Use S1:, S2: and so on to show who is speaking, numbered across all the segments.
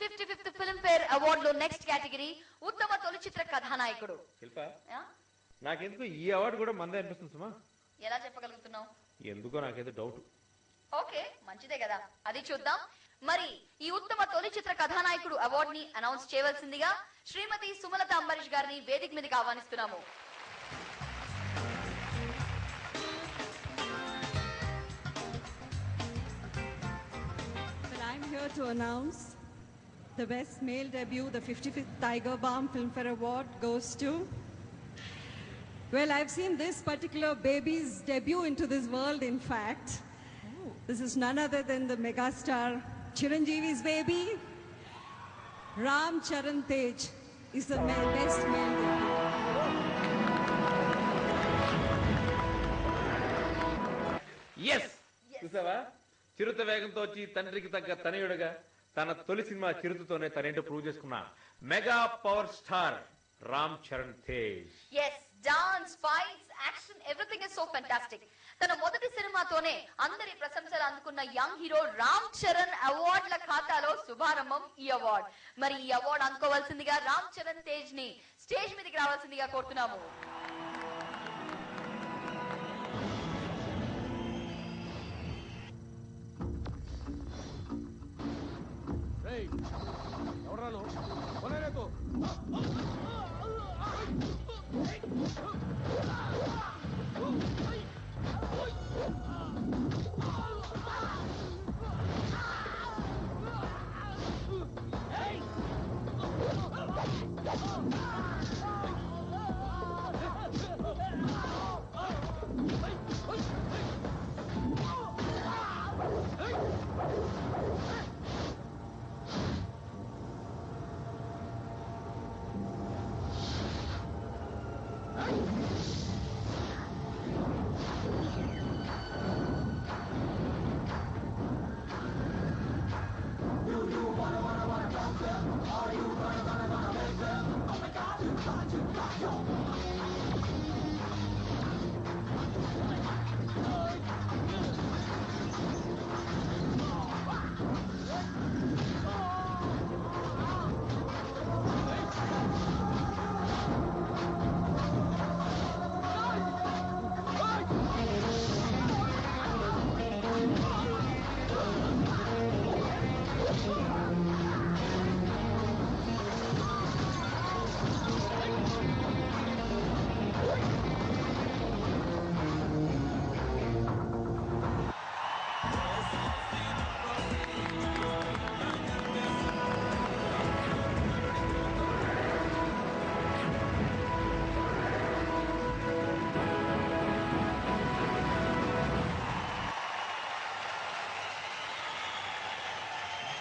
S1: 55th Filmfare అవార్డులో next category ఉత్తమ తొలి చిత్ర కథానాయకుడు.
S2: శిల్ప నాకెందుకు ఈ అవార్డు కూడా మందే అనిపిస్తుంది సుమా.
S1: ఎలా చెప్పగలుగుతున్నావు?
S2: ఎందుకో నాకేదో డౌట్.
S1: ఓకే, మంచిదే కదా, అది చూద్దాం. మరి ఈ ఉత్తమ తొలి చిత్ర కథానాయకుడు అవార్డు ని అనౌన్స్ చేయవలసిందిగా శ్రీమతి సుమలత అంబరీష్ గారిని వేదిక మీదకి ఆహ్వానిస్తున్నాము.
S3: I'm here to announce the best male debut. The 55th Tiger Balm Filmfare Award goes to, well, I've seen this particular baby's debut into this world, in fact. This is none other than the megastar Chiranjeevi's baby. Ram Charan Tej is the best male debut.
S2: Yes, చూసావా, చిరుత వేగంతో వచ్చి తండ్రికి తగ్గ తనయుడుగా తన తొలి సినిమా చిరుతతోనే తనేంటో ప్రూవ్ చేసుకున్న mega power star Ram Charan Tej.
S1: Yes, dance, fights, action, everything is so fantastic. తన మొదటి సినిమాతోనే అందరి ప్రశంసలు అందుకున్న యంగ్ హీరో రామ్ చరణ్ అవార్డుల ఖాతాలో శుభారంభం ఈ అవార్డు. మరి ఈ అవార్డు అందుకోవాల్సిందిగా రామ్ చరణ్ తేజ్ ని స్టేజ్ మీదకి రావాల్సిందిగా కోరుతున్నాము.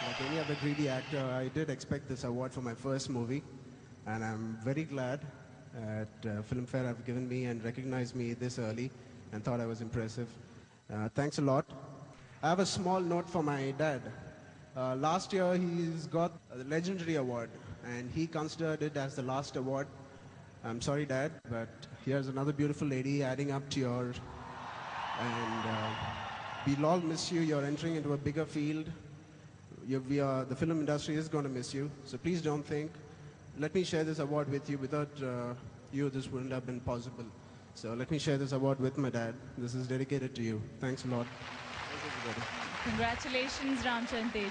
S4: Like any other greedy actor, I did expect this award for my first movie, and I'm very glad that Filmfare have given me and recognized me this early and thought I was impressive. Thanks a lot. I have a small note for my dad. Last year, he's got a legendary award, and he considered it as the last award. I'm sorry, Dad, but here's another beautiful lady adding up to your, and we'll all miss you. You're entering into a bigger field. The film industry is going to miss you, so please don't think. Let me share this award with you. Without you, this wouldn't have been possible. So let me share this award with my dad. This is dedicated to you. Thanks a lot. Thanks, everybody.
S5: Congratulations, Ram Charan Tej.